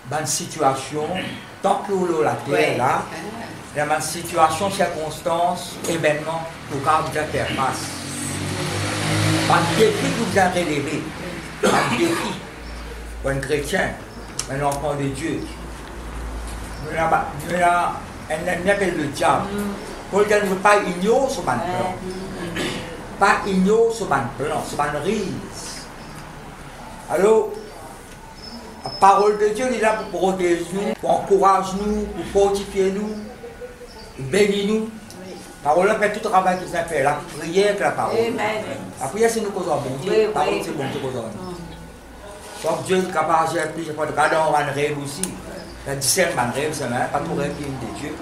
dans une situation, tant que l'eau la terre là, il y a une situation, circonstance, événement, pour quand vous faire face. Un défi que vous avez relevé, un défi pour un chrétien, un enfant de Dieu. Nous avons un ennemi le diable. Pour lequel nous ne pas ignorer ce plan. Pas ignorer ce plan, ce plan risque. Alors, la parole de Dieu est là pour protéger nous, pour encourager nous, pour fortifier nous, pour bénir nous. La parole fait tout le travail que ça fait, la prière que la parole. La prière c'est nous qui sommes bon Dieu, la parole c'est bon Dieu qui sommes. Donc Dieu est capable de faire plus, je peux regarder un rêve aussi. Il y a 17 rêves, c'est pas tout rêve qui est de Dieu.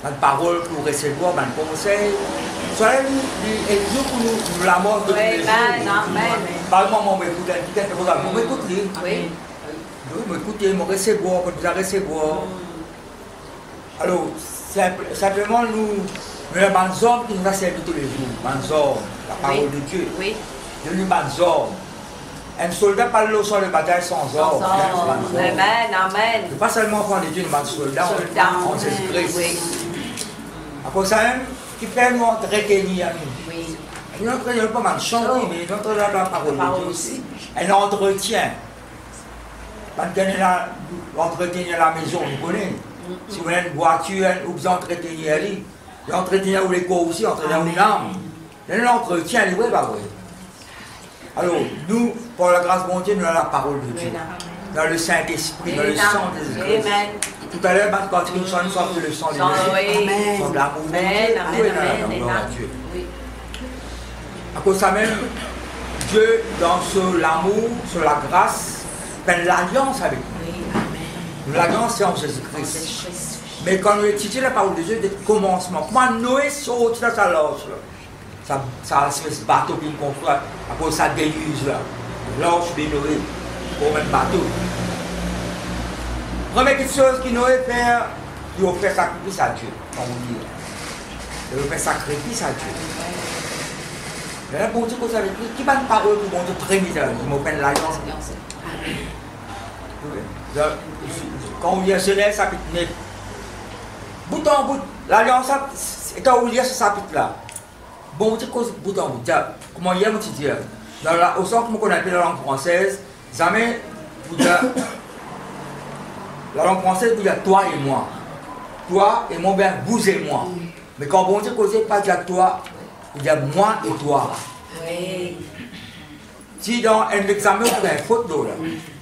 Une parole pour recevoir, un conseil. Soyez nous pour nous la mort de Dieu. Parle-moi, mon écoute, on m'écoute. Oui. M'écoutez, me recevoir, pour nous recevoir. Alors, simplement, nous avons des hommes qui nous ont servi tous les jours. Des hommes, la parole de Dieu. Oui. De nous, des hommes. Un soldat parle au sol de bataille sans ordre. Amen, amen. Pas seulement enfant de Dieu, mais un soldat en Jésus-Christ. Après ça, qui fait nous entretenir à nous. Oui. Nous n'entretient pas mal de chanter, mais nous entretient la parole de Dieu aussi. Un entretien. Entretenir la maison, vous connaissez. Si vous avez une voiture, vous entretenez elle. Vous entretenez où les corps aussi, entretenez une âme. L'entretien, oui, bah oui. Alors, nous, pour la grâce de Dieu, nous avons la parole de Dieu. Dans le Saint-Esprit, dans le sang de Jésus-Christ. Tout à l'heure, quand nous sommes sortis le sang de Jésus, nous l'amour de Dieu. À cause de ça même, Dieu, dans l'amour, sur la grâce, fait l'alliance avec nous. L'alliance, c'est en Jésus-Christ. Mais quand nous étudions la parole de Dieu, dès le commencement, comment Noé sortit dans sa loge, ça se fait bateau qui me confronte à cause de sa déluge là. L'ange de Noé, pour mettre bateau. Première chose qu'il Noé fait, il a fait sacrifice à Dieu, comme on dit. Il a fait sacrifice à Dieu. Mais là, bon Dieu, qui va nous parler pour bon Dieu très misérable, il m'a fait l'alliance. Quand on lit à Genèse, chapitre 9, bout en bout, l'alliance est à lire ce chapitre-là. Bon, tu causes bout en bout. Comment hier, je dis, au sens que je connais la langue française, jamais, la langue française, vous dites toi et moi. Toi et moi, bien vous et moi. Mais quand bon Dieu cause pas dire toi, il dit moi et toi. Oui. Si dans un examen, vous avez une faute d'eau,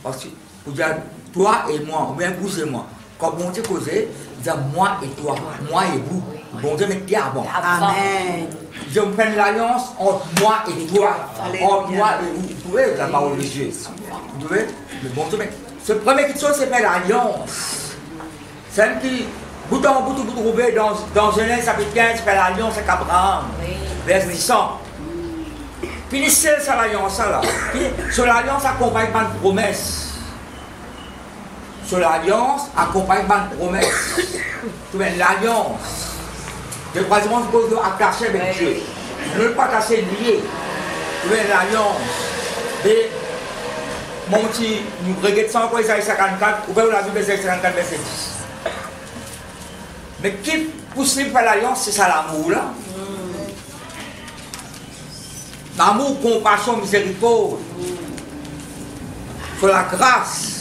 parce que vous dites toi et moi, ou bien vous et moi. Quand bon Dieu cause, il dit moi et toi, moi et vous. Bon Dieu mettez avant. Amen. Je me fais l'alliance entre moi et toi. Entre moi et vous. Vous pouvez la parole de Dieu. Vous pouvez. Mais bon Dieu, ce premier chose, c'est faire l'alliance. Celle qui, bout en bout, vous trouvez dans Genèse chapitre 15, fait l'alliance avec Abraham. Verset 100. Finissez cette alliance là. Sur l'alliance accompagne par une promesse. Sur l'alliance accompagne par une promesse. Tu vois, l'alliance. Le troisième, c'est pour attacher avec Dieu. Ne pas casser lié. Tu vois, l'alliance. Et mon petit, nous regardons ça encore Isaïe 54, ouvrez la Bible Isaïe 54, verset 10. Mais qui pousse faire l'alliance, c'est ça l'amour là. L'amour, compassion, miséricorde. Sur la grâce.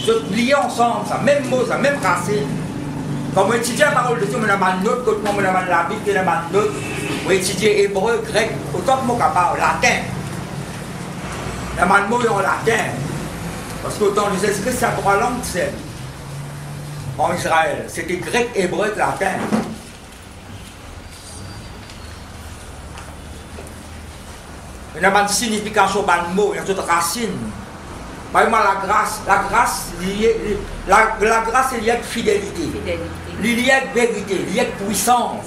Se lier ensemble, ça, même mot, ça, même racine. Quand on étudie la parole de Dieu, on a une autre, quand on a la Bible, on a une autre. On étudie hébreu, grec, autant que moi capable, latin. Il y a un mot en latin. Parce qu'autant les esprits, c'est 3 langues, c'est en Israël. C'était grec, hébreu, latin. Il y a une signification de mot, il y a toute racine. Par exemple, la grâce est liée avec fidélité. Liée avec vérité, liée avec puissance.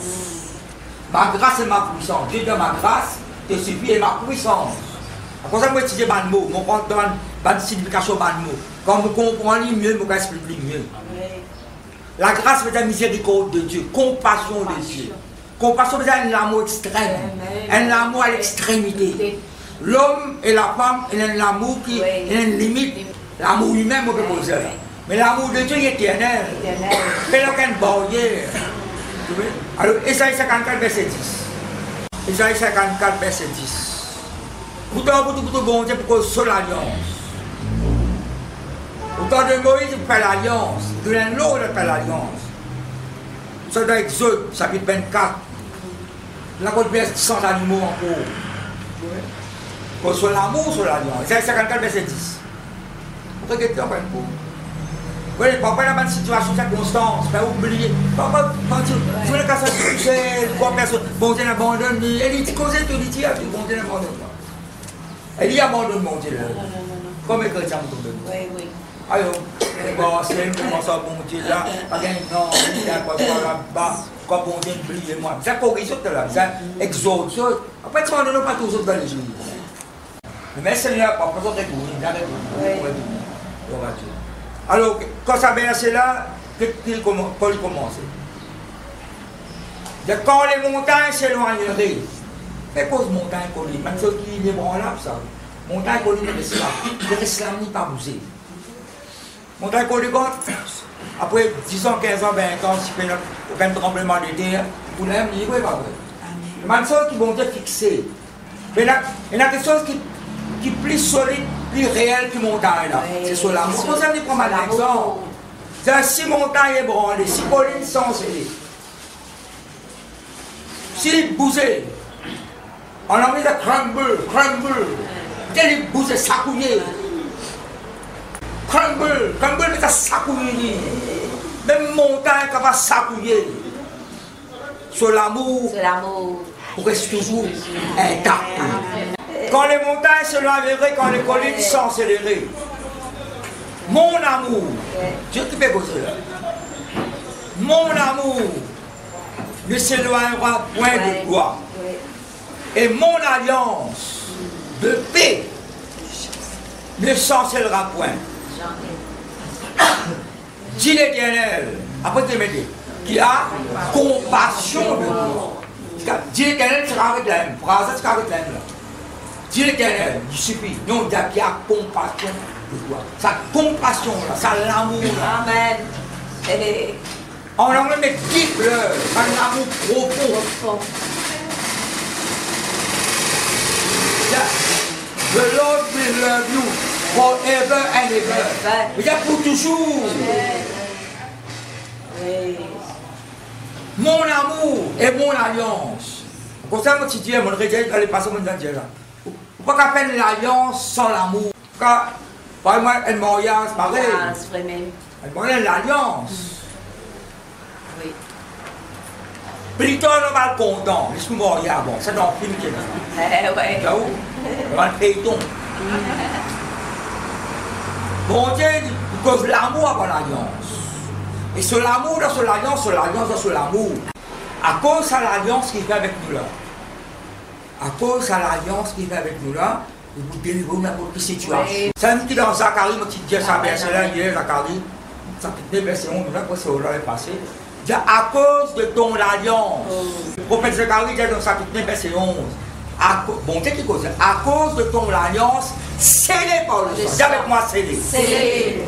Ma grâce est ma puissance. Dieu donne ma grâce, te suffit et ma puissance. Après ça, je étudie les mots, je comprends la signification des mots. Quand je comprends mieux, je explique mieux. La grâce veut dire miséricorde de Dieu, compassion de Dieu. Compassion veut dire un amour extrême, un amour à l'extrémité. L'homme et la femme, ils ont un amour qui a une limite. L'amour humain, on peut poser. Mais l'amour de Dieu est éternel. Mais là, qu'un barrière. Alors, Esaïe 54, verset 10. Esaïe 54, verset 10. Pourtant, pour bon Dieu, pour sur l'alliance. Autant de Moïse, il fait l'alliance. De l'autre, il fait l'alliance. Ça doit être Exode, chapitre 24. Là, on verse 100 animaux encore. Pour sur l'amour, sur l'alliance. Esaïe 54, verset 10. Regardez un peu. Oui, papa dans une situation circonstance, pas oublier. Papa, quand tu veux casser tout seul, quoi personne, bon Dieu abandonne, elle dit cause tout dit bon Dieu abandonne. Elle dit abandonne mon Dieu. Comme les chrétiens me disent. Oui, oui. Alors, bon, c'est comment ça bon Dieu là, pas gain non, il y a quoi là-bas, quoi bon Dieu oublier moi. Ça corrige tout là, ça exauce. Après tu m'en donnes pas toujours dans l'église. Mais Seigneur, papa, ça retourne, il a retourné. Alors, quand ça verset là, Paul commence. Quand les montagnes s'éloigneraient, mais cause montagne colline, même chose qui est branlable ça. Montagne colline de l'islam n'est pas bougé. Montagne colline, après 10 ans, 15 ans, 20 ans, si il n'y a aucun tremblement de terre, vous n'avez pas dit, pas vrai. Même chose qui vont être fixées. Mais il y a quelque chose qui est plus solide, plus réel que montagne là. C'est sur l'amour. Vous allez prendre un exemple. Si montagne est branlée, si colline sont scellées, si bousez, on a mis de crumble, il bousez, sacouillé. Crumble, mais ça sacouillé. Même montagne qui va s'accouiller. Sur l'amour, pour rester toujours intact. Quand les montagnes se laveraient, quand les collines s'enceleraient. Mon amour, Dieu qui fait causer là. Mon amour ne s'éloignera point de toi. Et mon alliance de paix ne s'encellera point. Dit l'Éternel, après tu me dis, qui a compassion de toi. Dit l'Éternel sera avec la même phrase, sera avec la même. Dit l'Éternel, il suffit. Non, il y a compassion de toi. Sa compassion, là, sa l'amour. Amen. En anglais, mais deep love, un amour profond. The Lord will love you forever and ever. Il y a pour toujours. Mon amour et mon alliance. Comme ça, moi, si tu es mon rédit, allez passer mon Dieu là. Pourquoi qu'on fait l'alliance sans l'amour? Par exemple, un mariage, pareil. Un mariage, l'alliance. Oui. Plutôt, on va être content. Les mariages, bon, c'est dans le film qui est là. Ouais. On va le payton. Bon Dieu, cause l'amour avant l'alliance. Et sur l'amour dans sur l'alliance dans sur l'amour. À cause de l'alliance qu'il fait avec nous là. À cause de l'alliance qu'il fait avec nous là, il vous délivre n'importe quelle situation. C'est un petit dans Zacharie, mon petit Dieu, ça verset là, hier, Zacharie, ça fait des versets 11, là, c'est au là, passé. Il à cause de ton alliance. Le prophète Zacharie dit dans chapitre 9, verset 11. Bon, c'est qui cause? À cause de ton alliance, scellée par le sang. Dis avec moi, scellée. Scellée.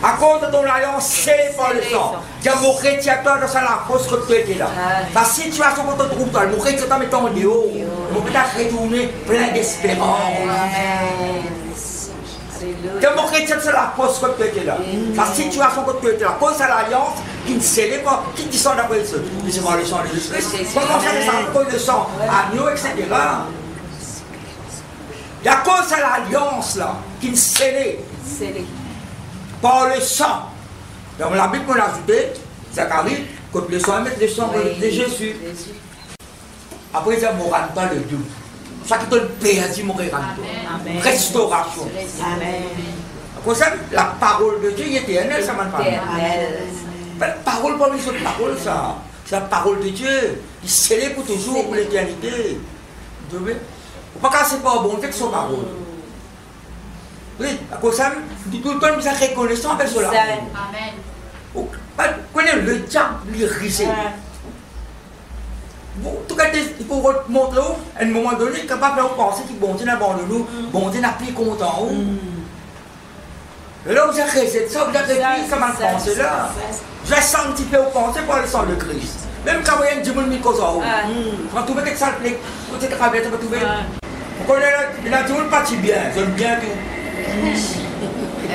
À cause de ton alliance, scellée par le sang. Dis à mon chrétien, toi, dans la cause que tu étais là. La situation que tu te trouves, toi, mon chrétien, tu mettant en dehors. Mon chrétien retourné plein d'espérance. Dis à mon chrétien, c'est la cause que tu étais là. La situation que tu étais là. Cause de l'alliance, qui ne scellait pas, qui descend d'après ça. Mais c'est pas le sang de l'esprit. Comment ça descend après le sang? Agneau, etc. Il y a cause de l'alliance là, qui ne scellait. Par le sang. Dans la Bible, on a ajouté, Zacharie, quand le sang, mettre le sang de Jésus. Après, ça ne mourra pas le Dieu. Ça qui te le perdit, mon restauration. Amen. Après ça, la parole de Dieu est éternelle, ça m'a parlé. La parole, pas une autre parole, ça. C'est la parole de Dieu. Il scellé pour toujours, pour l'éternité. Vous ne pas casser pas bon Dieu que son parole. Oui, à cause de ça, tout le temps, nous sommes reconnaissants avec cela. Amen. Vous connaissez le diable, il risé. En tout cas, il faut montrer à un moment donné, capable de penser que bon Dieu n'a pas de nous, bon Dieu n'a plus content. Là, vous avez réalisé ça, vous avez réfléchi, ça m'a pensé là. J'ai senti peu au pensée pour le sang de Christ. Même quand vous avez dit, vous quand vous mettez ça, vous êtes travaillé, vous trouvez. Vous connaissez, il a dit, vous ne parti bien, j'aime bien tout.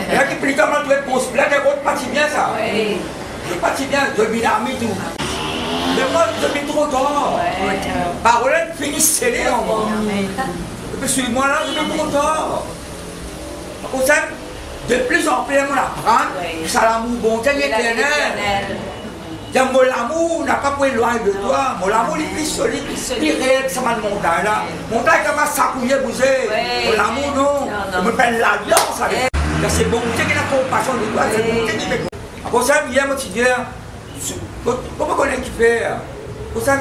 Il y a qui plus tard, vous avez réponse, là, vous parti bien ça. Je parti bien, je vis l'armée tout. Mais moi, je vis trop tard. Parole finit scellée en moi. Et puis, suis-moi là, je vis trop tard. Comme ça, de plus en plus, on apprend que ça l'amour bon, Dieu éternel. Mon amour n'a pas pris loin de toi. Mon amour est plus solide, plus réel que ça m'a montagne là. Montagne comme ça, s'accouiller, bouger. Mon amour, non. On me fait l'alliance avec. C'est bon, Dieu qui a compassion de toi. C'est bon, Dieu qui fait. Pour ça, hier, moi, tu dis, comment on est qui fait? Pour ça,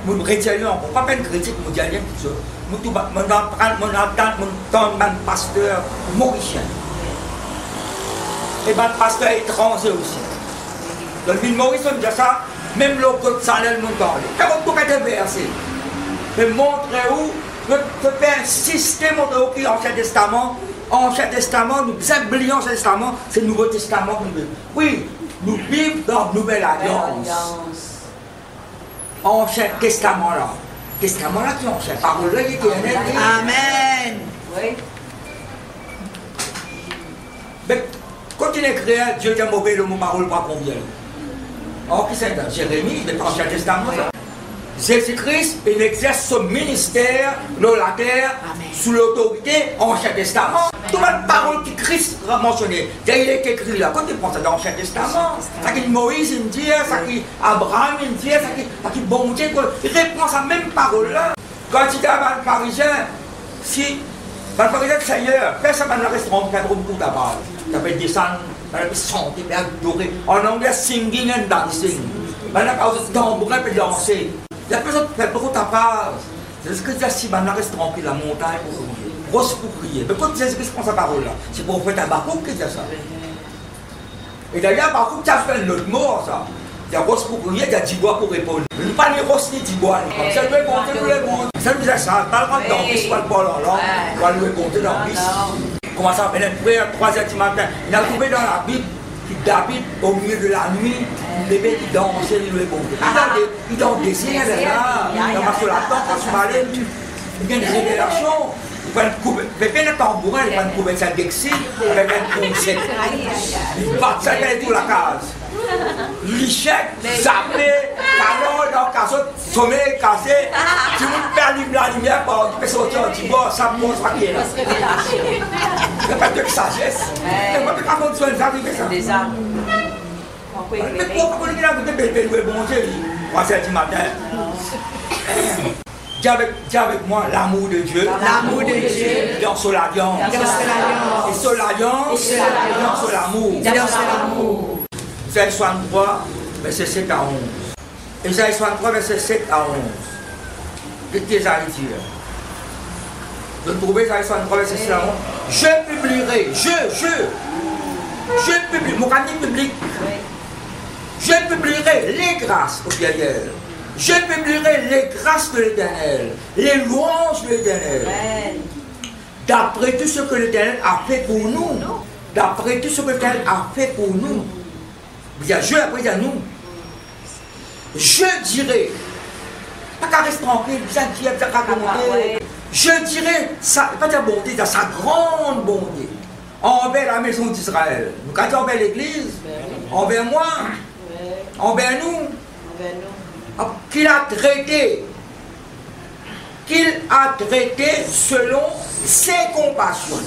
nous retiennons, on ne peut pas faire une critique, nous disons, nous entendons un pasteur mauricien. Et un pasteur étranger aussi. Dans l'île Maurice, on dit ça, même l'autre salaire nous parle. Quand on peut être versé, mais montrer où, je fais insister, montrer où qui Ancien Testament. Ancien Testament, nous oublions Ancien Testament, c'est le Nouveau Testament que nous vivons. Oui, nous vivons dans la Nouvelle Alliance. Ancien Testament là. Testament là qui est ancien. Parole là qui est éternelle. Amen. Oui. Mais quand il écrit, Dieu est mauvais, le mot parole pas combien. Or, qui c'est Jérémie, il est dans l'Ancien Testament. Jésus-Christ, il exerce son ministère dans la terre sous l'autorité Ancien Testament. Toute la parole que Christ a mentionnée, il est écrit là. Quand tu penses dans l'Ancien Testament, ça qui Moïse il dit, ça qui Abraham il dit, ça qui bon Dieu, il répond à sa même parole là. Quand il dit à un Parisien, si le Parisien Seigneur, fais ça dans le restaurant, faire beaucoup de tabac. Ça peut descendre, ça peut chanter, adorer. En anglais, singing and dancing. Maintenant, quand vous tambourin peut danser. Il y a personne qui fait beaucoup de tapas. C'est ce que dit si maintenant reste tranquille, la montagne pour grosse pour prier. Mais quand Jésus-Christ prend sa parole là, c'est pour faire un Bakouk qui dit ça. Et d'ailleurs, Bakouk, tu as fait un autre mot ça. Il y a grosse pour prier, il y a 10 bois pour répondre. Mais pas les grosses ni 10 bois. Ça nous est compté, nous les compte. Ça nous dit ça, pas le temps d'enquête, pas le bol en langue, on va nous compter dans la vie. Comment ça fait une prière à 3h du matin. Il a trouvé dans la Bible que David, au milieu de la nuit, les bébés qui dansaient, il lui comptait. Il dans des signes là, il marche sur la tente, quand tu vas aller, il y a des révélations. Il va faire un tambourin, il va trouver ça d'exil avec un concert. Il va ça tout la case. L'échec, zappé, canon, dans le casson, sommeil cassé. Si vous perdez la lumière, tu peux sortir un petit bois, ça pose pas qui est là. Il n'y a pas de sagesse. Il n'y a pas de condition de ça. Des armes. Mais pourquoi vous dites que vous êtes bon Dieu, à 7 du matin? Dis avec moi l'amour de Dieu. L'amour de Dieu. Dans son alliance. Et son alliance. Dans son amour. Isaïe 63, verset 7 à 11. Isaïe 63, verset 7 à 11. Qu'est-ce que Isaïe dit? Vous trouvez Isaïe 63, verset 7 à 11. Je publierai, je publierai, mon ami public. Je publierai les grâces au pluriel. Je publierai les grâces de l'Éternel, les louanges de l'Éternel. D'après tout ce que l'Éternel a fait pour nous. D'après tout ce que l'Éternel a fait pour nous. Il y a je après il y a nous. Je dirai, pas qu'à rester tranquille, je dirai, pas ta bonté, sa grande bonté envers la maison d'Israël. Nous, quand tu envers l'Église, envers moi, envers nous, qu'il a traité selon ses compassions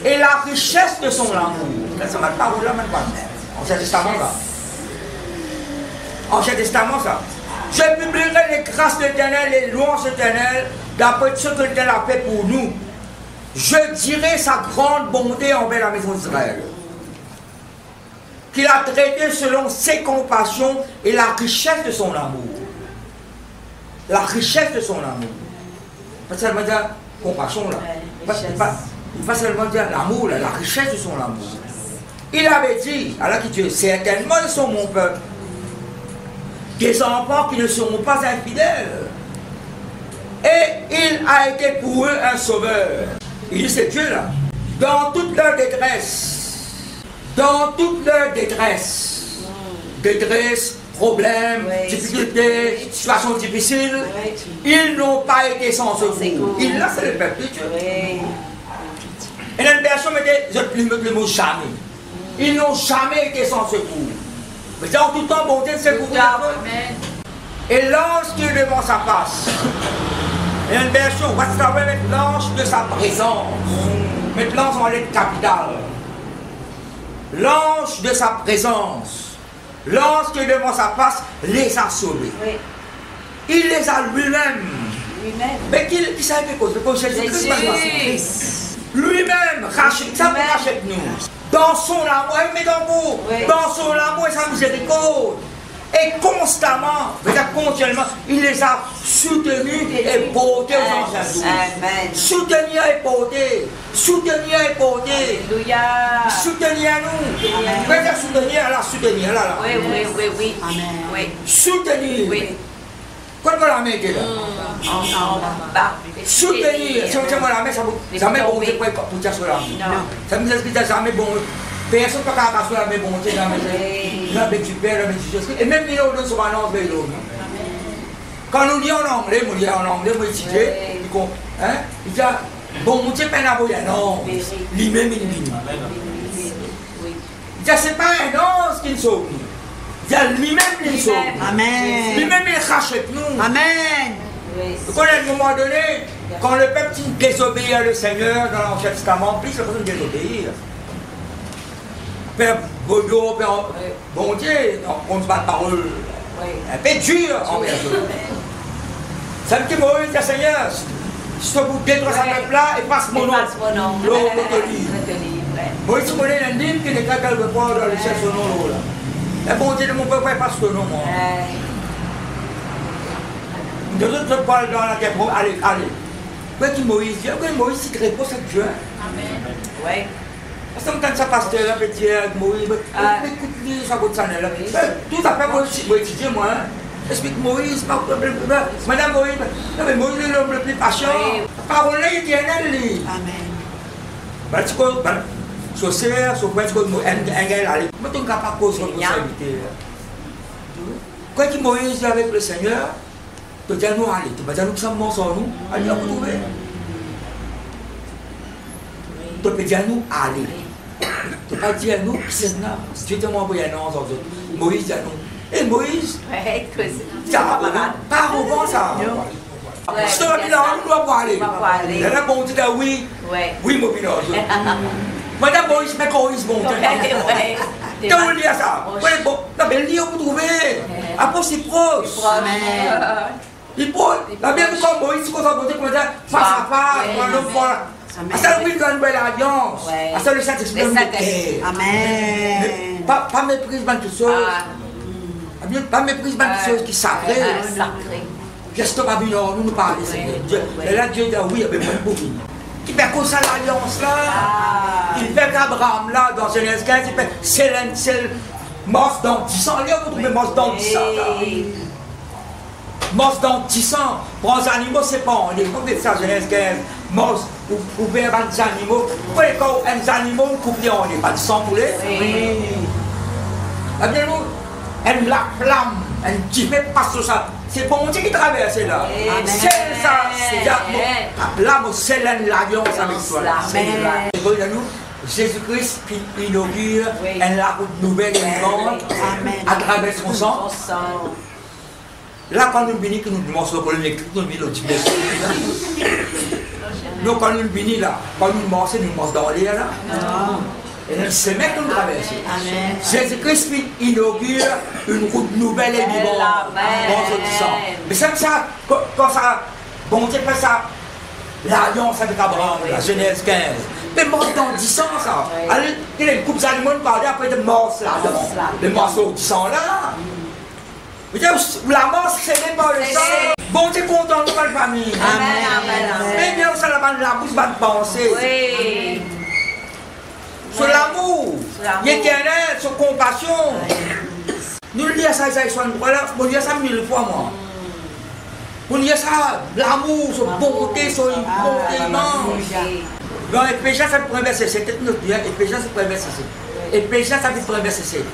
et la richesse de son amour. Ça m'a pas là maintenant. Ancien Testament ça. Ancien Testament ça. Je publierai les grâces de l'Éternel, les louanges de l'Éternel, d'après ce que l'Éternel a fait pour nous. Je dirai sa grande bonté envers la maison d'Israël. Qu'il a traité selon ses compassions et la richesse de son amour. La richesse de son amour. Pas seulement dire compassion là. Pas seulement dire l'amour là, la richesse de son amour. Il avait dit, alors que Dieu, certainement ils sont mon peuple. Des enfants qui ne seront pas infidèles. Et il a été pour eux un sauveur. Il dit c'est Dieu là. Dans toute leur détresse. dans toute leur détresse, problèmes, difficultés, situations difficiles, ils n'ont pas été sans secours. Ils là, c'est le peuple de Dieu. Et dans la version, le mot jamais. Ils n'ont jamais été sans secours. Mais en tout temps, bon Dieu, secours. Et l'ange qui est devant sa face. Et dans une version, on va se faire avec l'ange de sa présence. Mettre l'ange en lettre capitale. L'ange de sa présence. L'ange qui est devant sa face les a sauvés. Oui. Il les a lui-même. Mais qui savait quoi? Parce que Jésus-Christ. Lui-même rachète, ça vous rachète nous. Dans son amour, mais dans son amour et sa miséricorde. Et constamment, continuellement, il les a soutenus et portés aux anciens jours. Soutenir et porter. Soutenir et porter. Soutenir nous. Vous pouvez dire soutenir là, soutenir là. Oui. Amen. Soutenir. Oui. Quand vous la mettez là? Soutenir. Si vous la mettez, ça met bon Dieu pour dire sur la main. Ça me dit que ça met bon. Personne ne peut pas passer la même bonté dans la main du Père, la main du Jésus. Et même les autres sont en anglais. Quand nous lisons en anglais, nous étudions, il dit, bon, Dieu ne peut pas avoir un ange. Lui-même, il dit. Il dit, ce n'est pas un ange qui nous sauve. Il dit, lui-même, il nous sauve. Amen. Lui-même, il rachète nous. Amen. Quand à un moment donné, quand le peuple désobéit à le Seigneur dans l'Ancien Testament, plus la personne désobéir. Père Bodo, Père bon Dieu, on ne se bat de parole un peu dur envers eux. Ça me dit Moïse, dit Seigneur, si tu veux détruire sa peuple là, et passe mon nom. L'eau te livre. Moïse me donne un livre qui n'est qu'à quelque part dans le ciel son nom là. Et bon Dieu de mon peuple, passe ton nom. De autres parlent dans la terre, allez. Quoi dit Moïse? Moïse, c'est répond à Dieu. Amen. Oui. Parce que quand ça passe là, petit Moïse, écoute-lui, ça vaut de ça là. Tout à fait, moi étudier, moi. Explique Moïse, Madame Moïse, mais Moïse est l'homme le plus patient. La parole est éternelle. Amen. Tu vois, sur serre, sur quoi, tu vois, un gars allé. Mais tu n'as pas cause de responsabilité. Quand tu Moïse avec le Seigneur, tu dis à nous, allez, tu vas dire nous que ça me sur nous, allez, on va trouver. Tu peux dire à nous, allez. Tu peux pas dire à nous, c'est ça. Dieu t'a envoyé un ange. Moïse dit à nous. Et Moïse, c'est pas arrogant ça. Si tu vas dire, on doit pas aller. Il y a bon dit oui, oui, mon village. Madame Moïse, mais Moïse, bon. Tu veux lire ça? Non, mais lire, vous trouvez. Après, c'est proche. Il faut. La bien comme Moïse, c'est qu'on s'en va dire face à face, à ça, oui, une nouvelle alliance. À ça, le Saint-Esprit. Amen. Pas méprise de toutes choses. Pas méprise de toutes choses qui sont sacrées. Qu'est-ce que tu as vu nous parler, Seigneur? Et là, Dieu dit oui, mais moi, pour lui. Il fait comme ça l'alliance là. Il fait qu'Abraham là, dans Genèse 15, il fait c'est mort dans 10 ans. Vous trouvez mort dans 10 ans là. Mort dans 10 ans. Pour les animaux, c'est pas. On est comme ça, Genèse 15. Mort, vous pouvez avoir des animaux. Vous voyez quand les animaux coupent, on n'est pas du sang poulet. Oui. Eh bien, elle la flamme, elle qui fait passer ça. C'est bon Dieu qui traverse là. C'est ça. Là, c'est l'alliance avec toi. Amen. Jésus-Christ inaugure une nouvelle vivante à travers son sang. Là, quand nous venons, nous mangons pour l'électrique, nous venons nous, quand nous venons là, quand nous mangeons dans l'air là. Et c'est le mec qui nous traverse. Jésus-Christ inaugure une route nouvelle et vivante. Mais c'est ça, quand ça, bon Dieu fait ça, l'alliance avec Abraham, la Genèse 15. Mais mort dans 10 ans, ça. Allez, il y a une coupe d'animaux qui parle après de mort là-dedans. Les morceaux de sang là. La mort, c'est même pas le sang. Bon Dieu content de notre famille. Amen. Mais bien, ça la bouche va penser. Oui. Sur l'amour, l'éternel, sur compassion. Nous lisons ça, nous lisons ça 1000 fois, moi. Nous lisons ça, l'amour, sur bonté, sur une bonté immense. Dans Éphésiens, c'est le premier verset, c'est peut-être notre bien, Éphésiens, c'est le premier verset. Et plaisir, ça veut dire verset 7.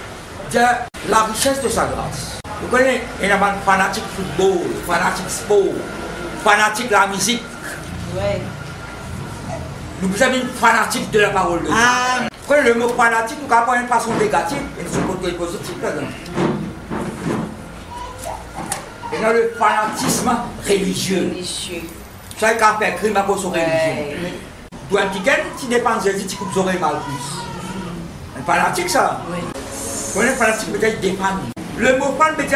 La richesse de sa grâce. Vous connaissez, il y a un fanatique football, fanatique sport, fanatique de la musique. Ouais. Nous sommes une fanatique de la parole de Dieu. Vous connaissez le mot fanatique, nous avons une façon négative et nous sommes positif là-dedans. Et dans le fanatisme religieux. Ça veut dire faire crime à cause de religion. Toi, un petit dépend de Jésus, tu coupes les oreilles mal plus. Un fanatique, ça. Oui. Vous connaissez, fanatique peut-être dépend. Le mot fan peut être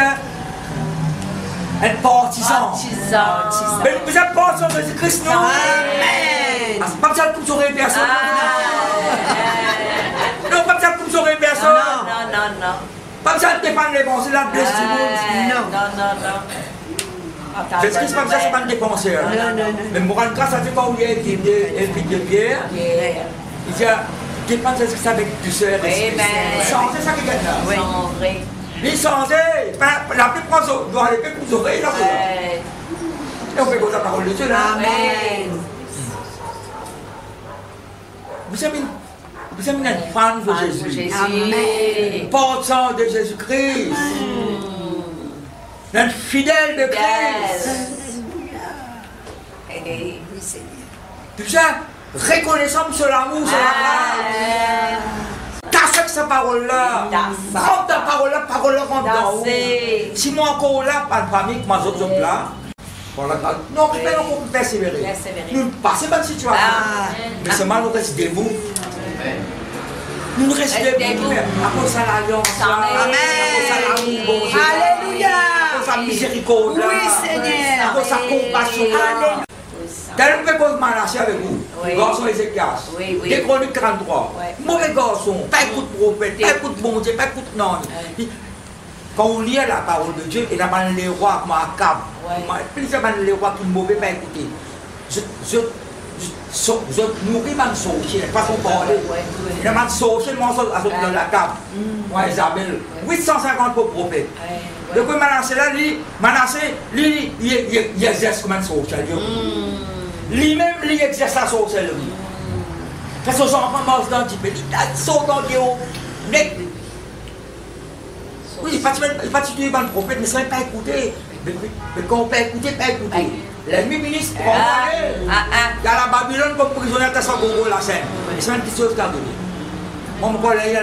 un partisan. Mais vous êtes partisan de Jésus-Christ, non? Amen. C'est pas ça que vous aurez personne. Non, pas ça que vous aurez personne. Non. Pas ça de défendre les bons, c'est la blesse du monde. Non. Jésus-Christ, pas ça, c'est pas un dépenseur. Mais moi, grâce à Dieu, quand il y a un de pierre, il dit, dépense Jésus-Christ avec douceur. Changez ça qui gagne là. Oui. Il changeait. La plupart doit aller pour vous oreilles là. Et on fait comme la parole de Dieu là. Amen. Vous avez une fan de Jésus. Amen. Portant de Jésus-Christ. Un fidèle de Christ. Oui, Seigneur. Tout ça, reconnaissant sur l'amour, sur la grâce. T'as fait cette parole-là. Prends ta parole-là, parole-là rentre dans haut. Si moi encore là, pas de famille, comme les autres là. Non, mais on peut persévérer. Nous passons pas de situation. Mais seulement nous restons debout. Nous restons debout. À cause de l'alliance. À cause de l'amour, bon Dieu. Alléluia. À cause de la miséricorde. Oui, Seigneur. À cause de la compassion. Tel que vous Manassé avec vous, garçon Ézéchias, des Chroniques 33, mauvais garçon, pas écoute prophète, pas écoute bon Dieu, pas écoute non. Quand on lit la parole de Dieu, il y a les rois comme Akab, il y a les rois qui ne mauvais pas écouter. Je nourris ma sorcière, pas son parler. Il y a ma sorcière, moi, dans la cave, moi, Isabelle, 850 prophètes. Donc, Manassé là, il exerce comme un sorcière. Lui-même, il exerce la sorcière. Parce que son enfant mange dans le petit peu, il saute dans le haut. Oui, il ne va pas tuer le prophète, mais ça ne va pas écouter. Mais quand on peut écouter, pas écouter. L'ennemi ministre, il y a la Babylone comme prisonnier à Tassagogo, la scène. C'est une petite chose qu'a donné. Mon collègue,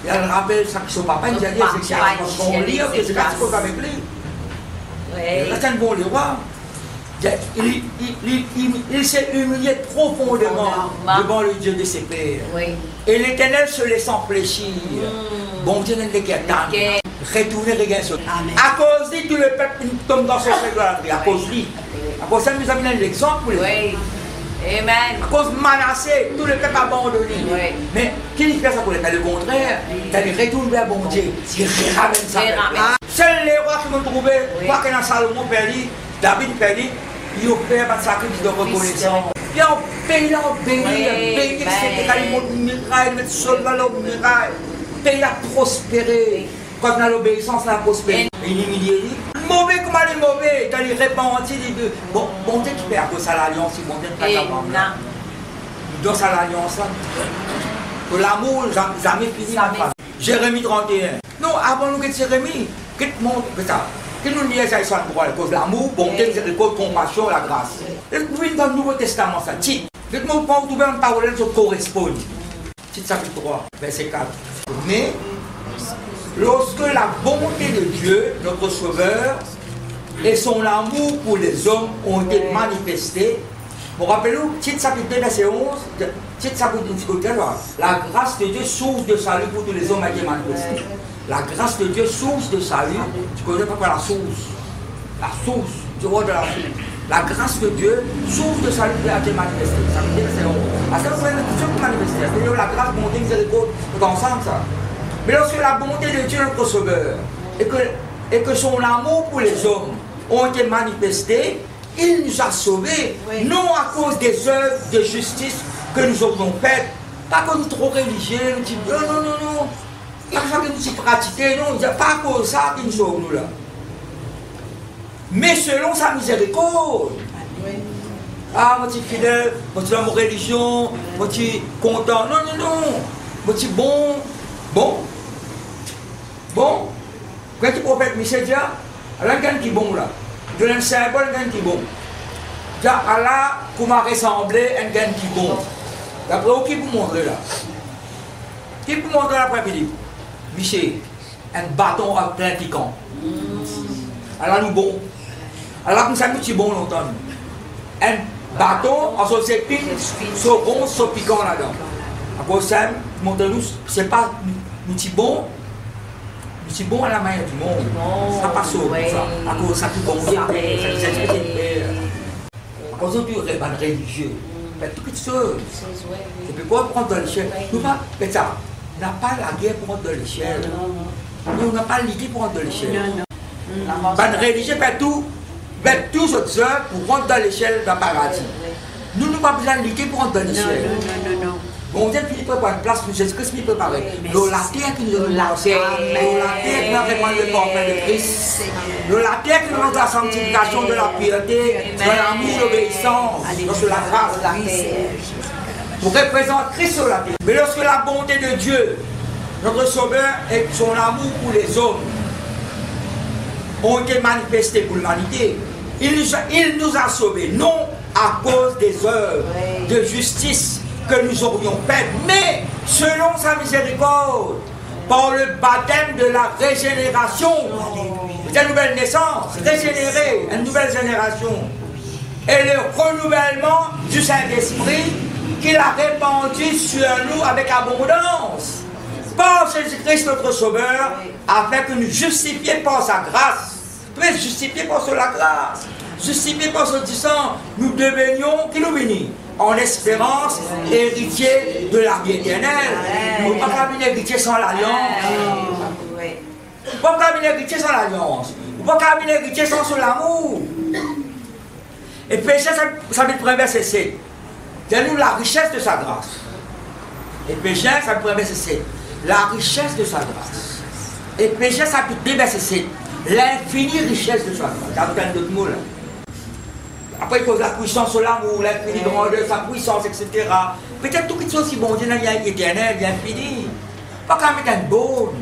il rappelle ça que son papa, il a dit, c'est qu'on lit, que c'est ce avec lui. C'est un bon roi. Il s'est humilié profondément devant le Dieu de ses pères. Et l'Éternel se laissant fléchir. Bon Dieu n'est qu'un retourner regarder sur lui. À cause de lui, tout le peuple tombe dans son idolâtrie. À cause de lui. À cause de ça, nous avons un exemple pour lui. Amen. À cause de Manassé, tout le peuple abandonné. Mais qui fait ça pour lui? Le contraire, il retourne vers bon Dieu. Il ramène ça. Seuls les rois qui m'ont trouvé, quoi que dans Salomon perdu, David perdu, ils ont fait un sacrifice de reconnaissance. Puis on paye là, on bénit, etc. Ils montent une muraille, ils mettent sol dans leur muraille. Pays a prospéré. Quand on a l'obéissance, on a prospéré. Il est humilié. Mauvais comme il est mauvais. Quand il répandit, il dit bon Dieu qui perd à l'alliance, bon Dieu qui perd à dans l'alliance. Que l'amour, jamais fini. Jérémie 31. Non, avant nous que Jérémie, que ça. Que nous lions ça sur le droit, à cause de l'amour, bonté, miséricorde, compassion, la grâce. Et puis dans le Nouveau Testament, ça dit. Que nous pouvons trouver une parole qui correspond. Titre chapitre 3, verset 4. Mais, lorsque la bonté de Dieu, notre Sauveur, et son amour pour les hommes ont été manifestés, vous rappelez-vous, titre chapitre 2, verset 11, titre chapitre 2, la grâce de Dieu, source de salut pour tous les hommes, a été manifestée. La grâce de Dieu, source de salut, tu connais pas quoi la source? La source, du roi de la source. La grâce de Dieu, source de salut a été manifestée. Ça veut dire que c'est long. Parce que vous avez une chose manifestée. C'est-à-dire la grâce, bonté, miséricorde, tout ensemble ça. Mais lorsque la bonté de Dieu, notre Sauveur, et que son amour pour les hommes ont été manifestés, il nous a sauvés, non à cause des œuvres de justice que nous aurions faites, pas que nous trop religieux, nous disons non. Pas que nous sommes pratiqués, non, il n'y a pas à cause de ça qu'il nous sauve, nous là. Mais selon sa miséricorde. Ah, moi je suis fidèle, moi je suis dans ma religion, moi je suis content. Non. Moi, je dis bon. Quand le prophète Michel dit, Allah qui est bon là. De un symbole, qui est bon. Allah, comment ressembler, un gain qui est bon. D'après qui vous montrer là? Qui vous montrer l'après-midi? Michel, un bâton à plein piquant. Allah nous bon. Allah comme ça nous c'est bon longtemps. Un bâton en société, so bon, so piquant là-dedans. Après ça, montre-nous, c'est pas nous c'est bon. C'est bon à la manière du monde. Ça passe au ça. À cause ça tout bon, ça à cause du réban religieux. Mais toutes choses. Et puis pour prendre de l'échelle, nous pas, mais ça, on n'a pas la guerre pour prendre de l'échelle. Nous on n'a pas l'idée pour prendre de l'échelle. Ban religieux fait tout autres œuvres pour prendre de l'échelle dans le paradis. Nous n'avons pas besoin de l'idée pour prendre de l'échelle. Bon, Dieu qui prépare une place pour Jésus-Christ qui prépare. La terre qui nous donne la terre qui nous répand le portrait de Christ. La terre qui nous donne la sanctification de la piété, de l'amour, de l'obéissance, de la grâce. Pour représenter Christ sur la terre. Mais lorsque la bonté de Dieu, notre Sauveur et son amour pour les hommes ont été manifestés pour l'humanité, il nous a sauvés, non à cause des œuvres de justice que nous aurions fait, mais selon sa miséricorde, par le baptême de la régénération, une nouvelle naissance, régénérée, une nouvelle génération, et le renouvellement du Saint-Esprit qu'il a répandu sur nous avec abondance, par Jésus-Christ notre Sauveur, afin que nous justifiés par sa grâce, justifiés par la grâce, justifiés par son sang, nous devenions, qui nous bénit, en espérance, héritier de la vie éternelle. Nous ne pouvons pas devenir héritier sans l'alliance. Nous ne pouvons pas devenir héritier sans l'alliance. Nous ne pouvons pas devenir héritier sans son amour. Et péché, ça veut dire verset 7. Donne-nous la richesse de sa grâce. Et péché, ça veut dire verset 7. La richesse de sa grâce. Et péché, ça veut dire verset 7. L'infinie richesse de sa grâce. Ça veut dire d'autres mots là. Après, il pose la puissance sur l'amour, l'infini grandeur, sa puissance, etc. Peut-être tout qui soit aussi bon Dieu, il y a éternel, il y a infini. Pas qu'à mettre une borne,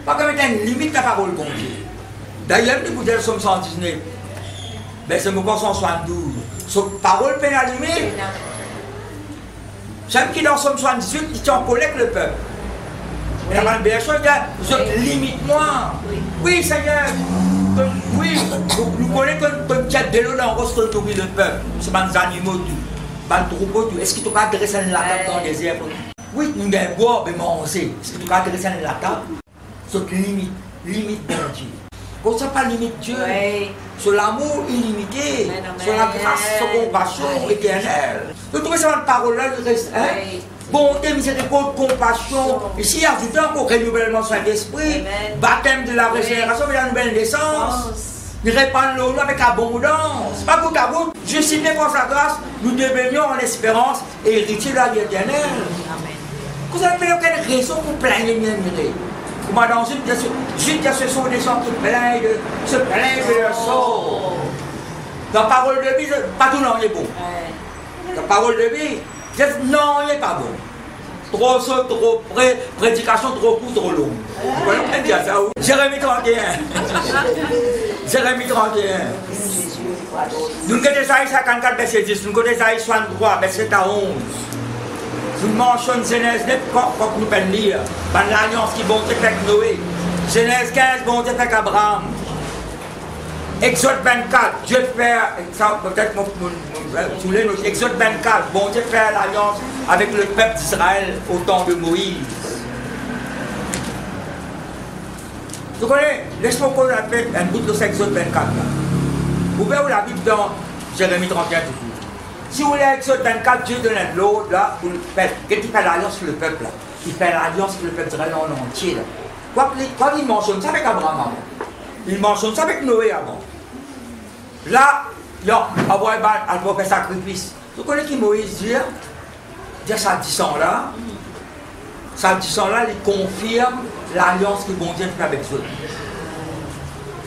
pas qu'à mettre une limite à la parole bon Dieu. D'ailleurs, nous vous Somme 119, mais c'est mon 172. Sa parole peine à limite. J'aime qu'il dans Somme 78, il tient en colère le peuple. Mais la bonne chose, je limite-moi. Oui, Seigneur. Oui, nous connaissons comme tu as de l'eau dans le nourrir le peuple. C'est des animaux, des troupeaux. Est-ce que tu as adressé la table dans le désert? Oui, nous avons boire, mais manger. Est-ce que tu as adressé la table? C'est limite bon Dieu. Comme ça, pas limite Dieu. Sur l'amour illimité, sur la grâce, sur la compassion éternelle. Nous trouvons ça dans la parole-là, le reste. Bonté, miséricorde, compassion. Ici, ajoutant encore renouvellement sur l'esprit, baptême de la régénération, de la nouvelle naissance. Il répand l'eau avec abondance. Pas goutte à goutte. Justifié par sa grâce, nous devenions en espérance et héritiers de la vie éternelle. Vous n'avez aucune raison pour plaindre et murmurer. Comment dans une Jude, ce sont des gens qui se plaignent de leur sort. Dans la parole de vie, pas tout non est bon. Dans la parole de vie, non, il n'est pas bon. Trop saut, trop près, prédication trop court, trop long. Vous pouvez dire ça où? Jérémie 31. Jérémie 31. Nous connaissons Isaïe 54, verset 10. Nous connaissons Isaïe 63, verset 11. Nous mentionnons Genèse 9, quand nous pouvons lire. L'alliance qui bon Dieu fait avec Noé. Genèse 15, bon Dieu fait avec Abraham. Exode 24, Dieu fait, peut-être sous les notes, Exode 24, bon Dieu fait l'alliance avec le peuple d'Israël au temps de Moïse. Vous connaissez, laisse-moi qu'on appelle un bout de Exode 24 là. Vous pouvez vous la Bible dans Jérémie 31 toujours. Si vous voulez Exode 24, Dieu donne l'autre là, pour le peuple. Qu'est-ce qu'il fait l'alliance sur le peuple là? Il fait l'alliance sur le peuple d'Israël en entier là. Quoi il mentionne ça avec Abraham avant? Il mentionne ça avec Noé avant. Là, Abraham a fait sacrifice. Vous connaissez qui Moïse dit? Ça dit ça là. Ça dit ça là, il confirme l'alliance que bon Dieu fait avec eux.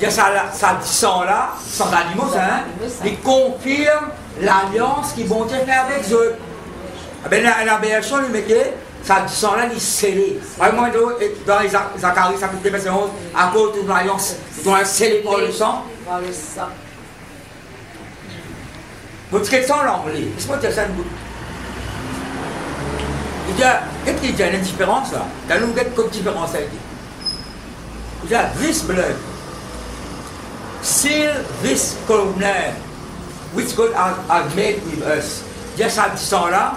Ça dit ça là, sans animaux, hein? Il confirme l'alliance que bon Dieu fait avec eux. La version, il mettait Ça dit sang là, il est scellé. Vraiment, dans les Zacharie, chapitre verset 11, à cause de l'alliance, ils doivent scellé par le sang. Par le sang. Votre question en anglais, laisse-moi dire ça une goutte. Il dit, qu'est-ce qu'il y a une différence là? Il y a une différence là. Il dit, this blood, seal this covenant, which God has made with us. Il dit, ça dit sang là.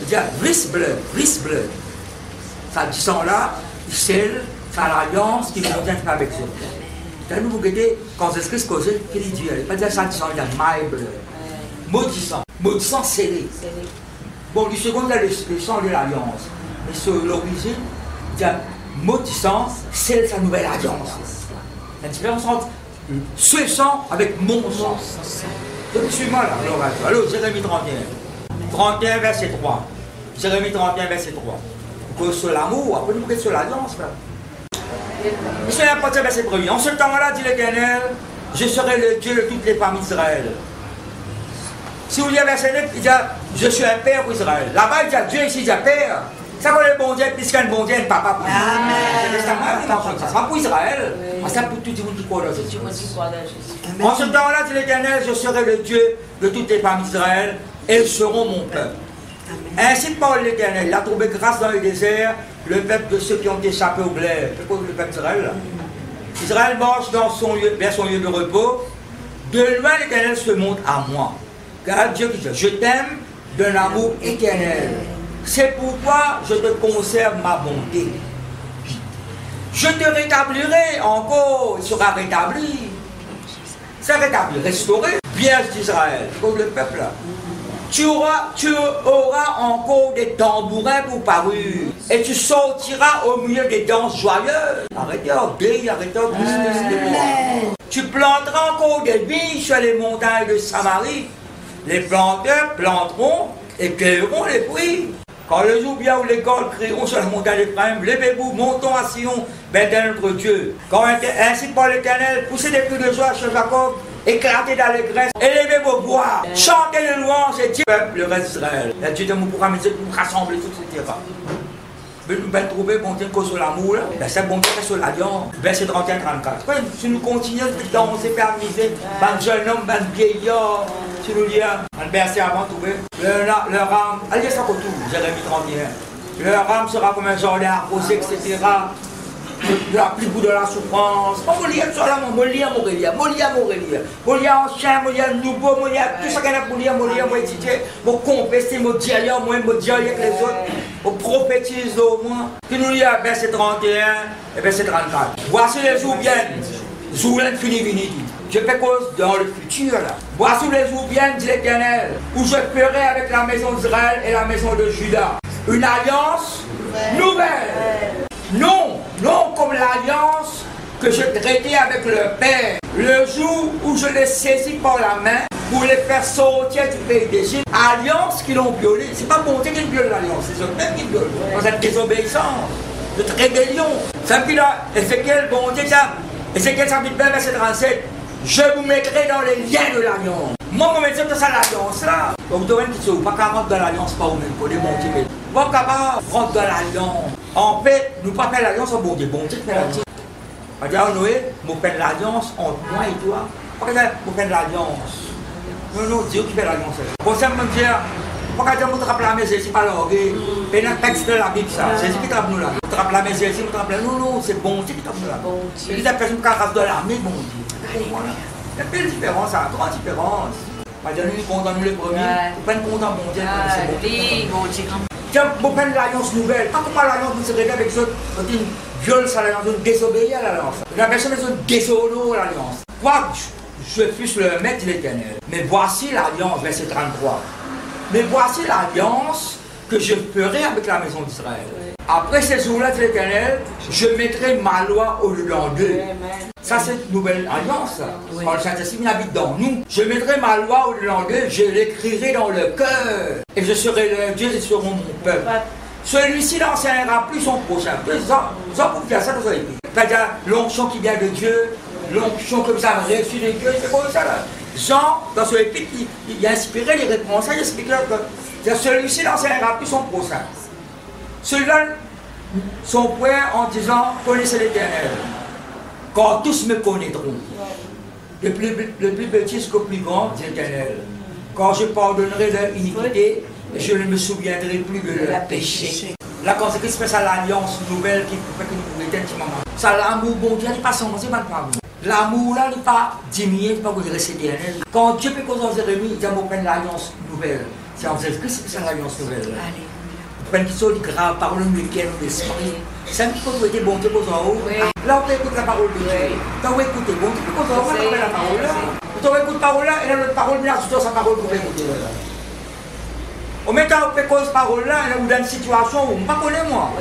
Il dit, this blood, ça dit sang là, il scelle, c'est l'alliance qui nous vient avec ça. Quand nous regardons, quand Jésus-Christ cause, qu'il dit, il ne pas dire ça dit sang, il dit, my blood. Maudissant scellé. Bon, du second, il y a le sang de l'alliance. Mais sur l'origine, il y a maudissant, scelle sa nouvelle alliance. La différence entre ce sang avec mon sang. Donc, suis-moi là, alors, Jérémie 31. 31, verset 3. Jérémie 31, verset 3. Que sur l'amour, après nous regarder sur l'alliance. Et sur la partie verset 1. En ce temps-là, dit l'Éternel, je serai le Dieu de toutes les familles d'Israël. Si vous lisez verset 9, il dit je suis un père pour Israël. Là-bas, il dit Dieu, ici, il dit père. Ça va le bon Dieu, plus qu'un bon Dieu, un papa pour Israël. Ça sera pour Israël. Ça pour tout le monde qui croit dans Jésus. En ce temps-là, dit l'Éternel, je serai le Dieu de toutes les familles d'Israël et ils seront mon peuple. Ainsi parle l'Éternel. Il a trouvé grâce dans le désert, le peuple de ceux qui ont échappé au glaive. C'est quoi le peuple d'Israël? Israël marche vers son lieu de repos. De loin, l'Éternel se montre à moi. Car Dieu qui dit, je t'aime d'un amour éternel. C'est pourquoi je te conserve ma bonté. Je te rétablirai encore, il sera rétabli. C'est rétabli, restauré. Vierge d'Israël, comme le peuple là. Tu auras encore des tambourins pour parure. Et tu sortiras au milieu des danses joyeuses. Arrêtez d'orgueil, arrêtez de business. Tu planteras encore des vignes sur les montagnes de Samarie. Les planteurs planteront et cueilleront les fruits. Quand le jour vient où les cordes crieront sur la montagne d'Éphraïm, levez-vous, montons à Sion, vers notre Dieu. Quand ainsi par l'Éternel, poussez des cris de joie sur Jacob, éclatez d'allégresse, élevez vos voix, chantez les louanges et Dieu, le reste d'Israël. La Dieu de mon programme, pour rassembler tout, etc. Nous allons trouver bon Dieu sur l'amour, c'est bon Dieu sur l'alliance, verset 31-34. Si nous continuons de danser, permiser, un jeune homme, un vieillard, si nous lisons un verset avant, trouver leur âme, allez ça pour tout, Jérémie 31. Leur âme sera comme un jardin arrosé, etc. De la plus bout de la souffrance. On va lire sur l'amour, on va lire Morélia, on lire ancien, on lire nouveau, on lire tout ce qu'on a pour lire, on lire, on étudier, on confesser, on dire, on dire avec les autres, on prophétise au moins. Puis nous lisons verset 31 et verset 34. Voici les jours viennent, jours l'infini. Je fais cause dans le futur là. Voici les jours viennent, dit l'Éternel, où je ferai avec la maison d'Israël et la maison de Juda une alliance nouvelle. Non comme l'alliance que je traitais avec leur père. Le jour où je les saisis par la main pour les faire sortir du pays d'Égypte. Alliance qu'ils l'ont violée. C'est pas bon Dieu qui viole l'alliance, c'est eux-mêmes qui violent. Dans cette désobéissance, cette rébellion. Ça fait là, Ézéchiel, bon Dieu, ça. Ézéchiel chapitre 20, verset 37. Je vous mettrai dans les liens de l'alliance. Moi, je me mettrai dans l'alliance là. Donc, vous devez dire pas qu'à rentrer dans l'alliance, pas vous-même, pour démonter. Vous ne pouvez pas rentrer dans l'alliance. En fait, nous ne pouvons pas faire l'alliance au bon Dieu. Bon Dieu fait l'alliance. C'est-à-dire, Noé, nous faisons l'alliance entre moi et toi. Pourquoi nous faisons l'alliance? Non, Dieu qui fait l'alliance. Pour ça, je me dis, pourquoi Dieu nous trappe la maison, c'est pas l'orgueil. C'est un texte de la Bible, ça. C'est ce qui trappe nous là. Nous trappe la maison, nous trappe la. Non, c'est bon Dieu qui trappe nous là. C'est une personne qui a de l'armée, bon Dieu. Voilà. Il y a plein de différences, il y a trois différences. Nous condamnons les premiers, nous prenons compte en bon Dieu. Oui, bon Dieu. Tiens, vous prenez l'alliance nouvelle. Pas comment l'alliance vous se réveille avec eux, quand ils violent ça, l'alliance, ils désobéissent à l'alliance. La personne est déshonore l'alliance. Quoi je fusse le maître de l'Éternel. Mais voici l'alliance, verset 33. Mais voici l'alliance que je ferai avec la maison d'Israël. Après ces jours-là de l'Éternel, je mettrai ma loi au-dedans d'eux. Ça, c'est une nouvelle alliance. Oui. Quand le Saint-Esprit habite dans nous, je mettrai ma loi au-dedans d'eux, je l'écrirai dans le cœur. Et je serai leur Dieu, ils seront mon peuple. Celui-ci n'enseignera plus son prochain. Vous en pouvez faire ça dans un écrit. C'est-à-dire l'onction qui vient de Dieu, l'onction comme ça reçue de Dieu, c'est comme ça là. Jean, dans son épître, il a inspiré les réponses, il explique que celui-ci n'enseignera plus son prochain. Ceux-là sont prêts en disant connaissez l'Éternel, car tous me connaîtront. Le plus petit jusqu'au plus grand, dit l'Éternel. Car je pardonnerai leur iniquité et je ne me souviendrai plus de leur péché. La conséquence, c'est l'alliance nouvelle qui fait que nous pouvons être un petit moment. Ça, l'amour, bon Dieu, n'est pas sans c'est pas le problème. L'amour là n'est pas diminué, n'est pas pour rester éternel. Quand Dieu peut causer en Jérémie, il a prendre l'alliance nouvelle. C'est en Jésus-Christ, c'est l'alliance nouvelle. Vous prenez quelque chose de grave, parole de lequel on l'esprit. C'est un petit peu pour être bon Dieu pour en haut. Là, on peut écouter la parole de Dieu. Quand on écoute bon Dieu, pour en haut, on peut la parole là. Quand on écoute la parole là, et là, notre parole, là, c'est sa parole pour écouter là. Au même temps, on peut cause parole là, ou dans une situation où on ne connaît moi.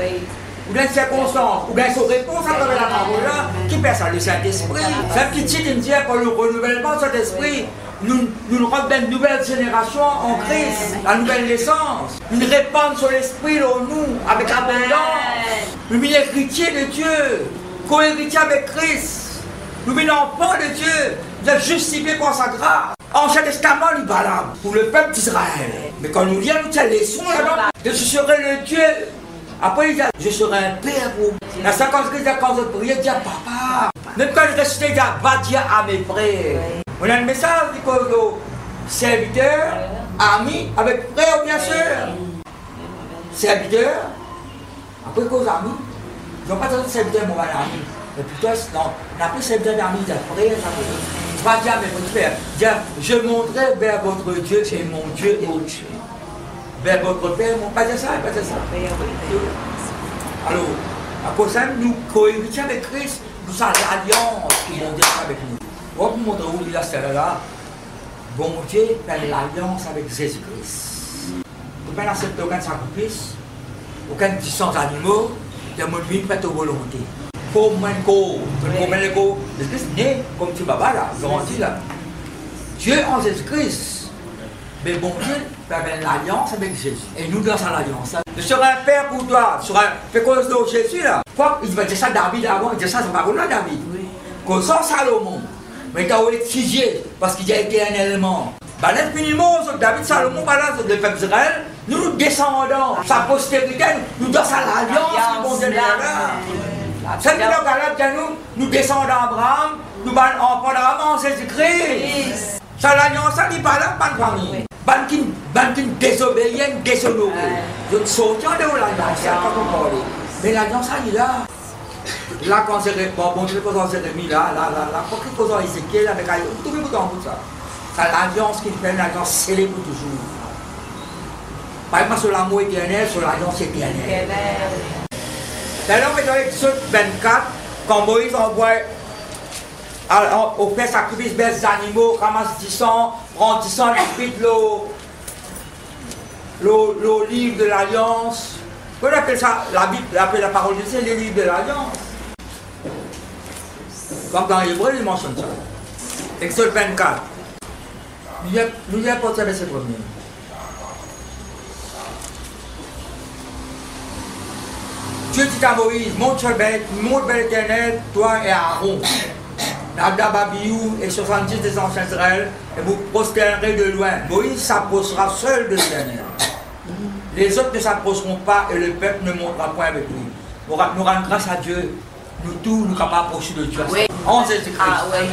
Ou dans une circonstance, ou dans une réponse à travers la parole là, qui perd ça, le Saint-Esprit. C'est un petit titre, il me dit, pour le renouvellement de cet esprit, nous rendons une nouvelle génération en Christ, la nouvelle naissance. Nous répandons sur l'esprit en nous, avec abondance. Nous sommes héritiers de Dieu, co-héritiers avec Christ. Nous sommes enfants de Dieu, nous sommes justifiés par sa grâce. Ancien Testament, il est valable pour le peuple d'Israël. Mais quand nous lisons les leçons là-dedans, je serai le Dieu. Après, il dit, je serai un père pour vous. La 50 il dit, quand je prie, il dit, papa. Même quand je ressuscite, il dit, va dire à mes frères. On a un message du serviteur, ami, avec frère, bien sûr. Serviteur, après cause ami, ils n'ont pas besoin de serviteur, mon ami. Mais plutôt, non, on a pris serviteur d'ami, il dit, frère, ça peut. Va dire à mes frères, je montrerai vers votre Dieu et mon Dieu et mon Dieu. Vers votre Père, mon pas dire ça, pas dire ça. Alors, à cause de ça, nous cohérons avec Christ, nous avons l'alliance qui vont dire avec nous. On va vous montrer où il y a celle-là. Bon Dieu fait l'alliance avec Jésus-Christ. Vous pouvez accepter aucun sacrifice, aucun distance animaux, il y a mon vie faite aux volontés. Comme un go, comme un go, Jésus-Christ né comme tu vas là, grandi là. Dieu en Jésus-Christ. Mais bon Dieu fait l'alliance avec Jésus. Et nous dans l'alliance. Je serai un père pour toi. Je serai un cause de Jésus là. Il va dire ça David avant, il dit ça, c'est pas là David. Comme ça Salomon. Mais il a été figé parce qu'il a été éternellement. Net minimum, David Salomon, le peuple d'Israël, nous descendons. Sa postérité, nous dans l'alliance, bon Dieu là. C'est que nous descendons d'Abraham, nous allons enfants d'Abraham en Jésus-Christ. Ça l'alliance, ça n'est pas là, pas de famille. Bankin désobéissant, déshonoré. Je sortis de l'alliance, c'est pas qu'on parle. Mais l'alliance, elle est là. Là, quand c'est bon Dieu, quand c'est remis là, quand il pose en Ézéchiel avec Aïe, tout le monde dans ça. C'est l'alliance qui fait une alliance scellée pour toujours. Pas seulement sur l'amour éternel, sur l'alliance éternelle. D'ailleurs, dans l'Exode 24, quand Moïse envoie au fait sacrifice des animaux, ramasse du sang, prend du sang, il le livre de l'alliance. On appelle ça, la Bible appelle la parole de Dieu, c'est le livre de l'alliance. Comme dans l'hébreu, il mentionne ça. Exode 24. Nous y apportons avec ce premier. Dieu dit à Moïse, monte vers l'Éternel, toi et Aaron. Nadab, Abihu et 70 des anciens d'Israël, et vous prostérerez de loin. Moïse s'approchera seul de l'Éternel. Les autres ne s'approcheront pas et le peuple ne montera point avec lui. Nous rendons grâce à Dieu. Nous tous, nous sommes approchés de Dieu. Oui. En Jésus-Christ. Ah, oui.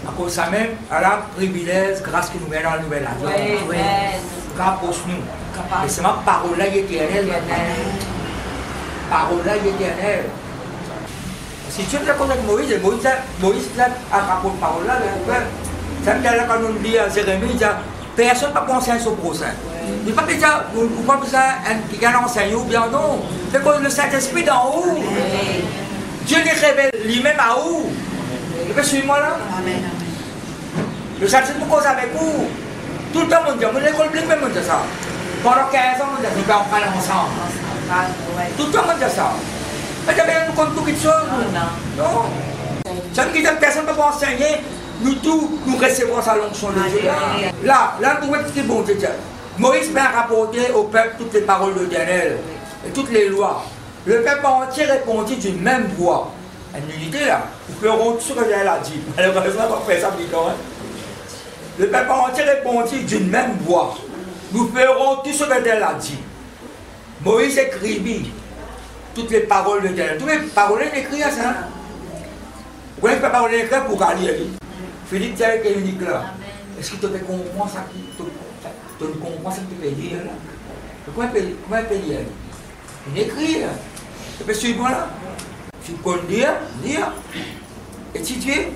À cause de ça même, à la privilège, grâce que nous mettons dans la nouvelle alliance. Oui. Approche-nous. Et c'est ma parole là éternelle. Parole là éternelle. Si tu es d'accord avec Moïse a rapporté parole là, ça veut dire quand nous lisons à Jérémie, il dit personne ne peut penser à son prochain. Il ne peut pas dire, vous ne pouvez pas qu'il y a un enseignant ou bien non. C'est que le Saint-Esprit d'en haut. Dieu les révèle lui-même à où. Vous pouvez suivre moi là? Le Saint-Esprit cause avec vous. Tout le temps, on dit, l'école blique même on dit ça. Pendant 15 ans, on dit, nous pouvons parler ensemble. Tout le temps, on dit ça. Mais nous comptons toutes les choses. Non. Ça veut dire que personne ne peut pas enseigner. Nous tous, nous recevons sa l'onction de Dieu. Là, nous voyons ce qui est bon Dieu. Moïse vient rapporter au peuple toutes les paroles de l'Éternel et toutes les lois. Le peuple entier répondit d'une même voix. Une unité là. Nous ferons tout ce que Dieu a dit. Malheureusement, on fait ça quand même. Le peuple entier répondit d'une même voix. Nous ferons tout ce que Dieu a dit. Moïse écrivit toutes les paroles de Dieu. Toutes les paroles écrites, ça. Vous connaissez les paroles écrites pour qu'elle lire. Philippe, tu es unique là. Est-ce que tu peux comprendre ça qui tu comprends ce que tu peux dire là? Comment tu peux lire? Il écrit là. Tu peux suivre là. Tu peux lire, étudier.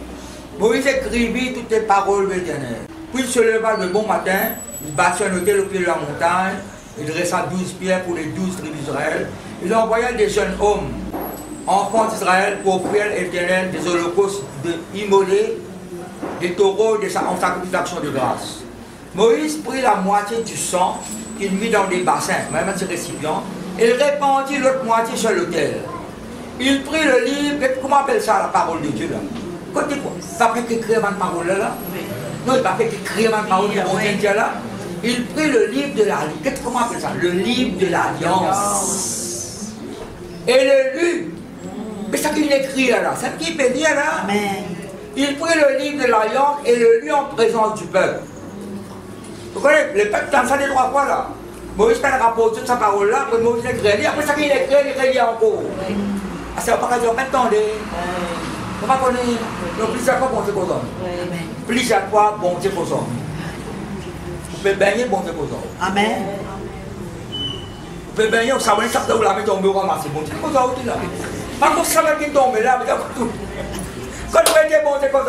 Moïse écrivit toutes les paroles de l'Éternel. Puis il se leva de bon matin, il bâtit un hôtel au pied de la montagne, il dressa 12 pierres pour les 12 tribus d'Israël. Il envoya des jeunes hommes, enfants d'Israël, pour offrir à l'Éternel des holocaustes immolés, des taureaux en sacrifice d'action de grâce. Moïse prit la moitié du sang qu'il mit dans des bassins, même des récipients, et répandit l'autre moitié sur l'autel. Il prit le livre, comment on appelle ça la parole de Dieu là? Côté quoi? Ça fait qu'écrire ma parole là? Non, il n'a pas fait qu'écrire ma parole de Dieu là. Il prit le livre de l'Alliance. Comment on appelle ça? Le livre de l'Alliance. Et le lut. Mais ça qu'il écrit là, c'est ce qu'il peut dire là. Amen. Il prit le livre de l'Alliance et le lut en présence du peuple. Vous connaissez, le peuple dans ça des 3 fois là. Moïse a rapporté toute sa parole là, après Moïse écrit. Après ça qu'il écrit, il écrit encore. Ah, c'est pas qu'à dire, attendez. Comment on connaît? Donc, plusieurs fois, bon Dieu qu'on plusieurs fois, bon Dieu qu'on vous pouvez baigner, bon Dieu qu'on Amen. Vous pouvez baigner, vous savez, ça vous l'avez tombé, vous ramassez, bon Dieu qu'on là. Par contre, ça va être tombé là, vous avez tout. Quand vous mettez bon Dieu qu'on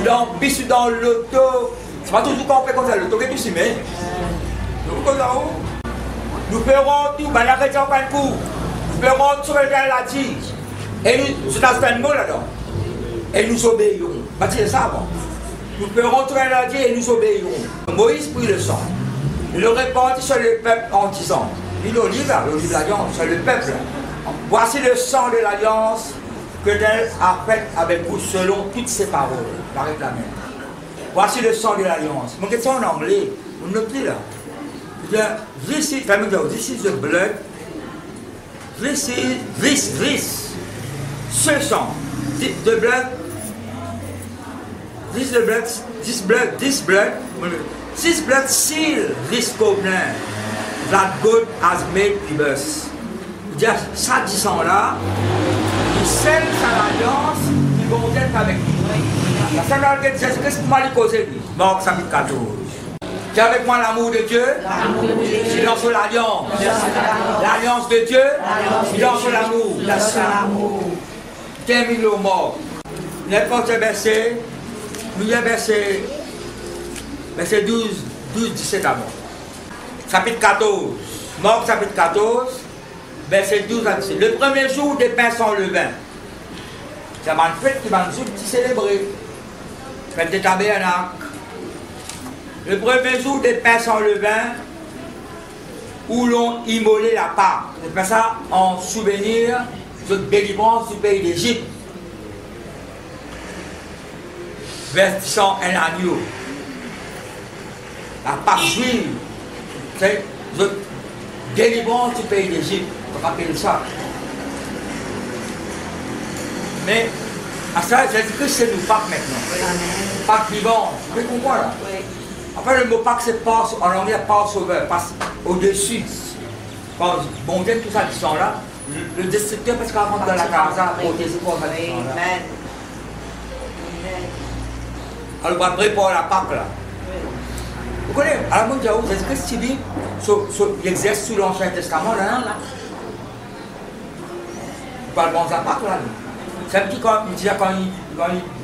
dans le bis, dans l'auto, c'est pas toujours quand on fait comme ça, l'auto, qui est tout si, mais. Nous ferons tout, ben la région pas le coup. Nous ferons tout, ben la dit. Et nous, c'est un mot là-dedans. Et nous obéirons. C'est ça, bon. Nous ferons tout la dit et nous obéirons. Moïse prit le sang. Il le répandit sur le peuple en disant, il l'olive de l'alliance, sur le peuple. Voici le sang de l'alliance que Dieu a fait avec vous selon toutes ses paroles. Arrête la main. Voici le sang de l'alliance. Mon question en anglais, vous notez là. This is the blood. Ce sang. The blood. This blood seal this covenant that God has made with us. Ça dit sang là, il scelle sa alliance qui vont être avec nous. La Sainte Alliance, qu'est-ce que vous m'avez causé? Marc chapitre 14. Tu es avec moi l'amour de Dieu, il lance l'alliance. L'alliance de Dieu, il lance l'amour. Tu es mis au mort. N'importe quel verset, nous y a verset 12, 17 d'abord. Chapitre 14, Marc chapitre 14, verset 12 à 17. Le premier jour des pains sans levain. C'est une fête qui va nous célébrer. Fête des tabernacles. Le premier jour des pains sans levain, où l'on immolait la Pâque. C'est pas ça en souvenir de délivrance du pays d'Égypte. Versant un agneau. La Pâque juive, c'est de délivrance du pays d'Égypte. On rappelle ça. Mais à ça, Jésus-Christ, c'est nous Pâques maintenant. Pâques vivante. Vous comprenez là? Après, le mot Pâques, c'est passe, en anglais, Passover, passe au-dessus. Quand bon Dieu, tout ça, ils sont là. Le destructeur, parce qu'on rentre dans la casa, protéger pour ça, ils sont là. Alors, on va préparer la Pâques là. Vous connaissez, à la monde Diaou, Jésus-Christ, il exerce sous l'Ancien Testament là. Vous parlez de la Pâques là. C'est un petit quand il dit quand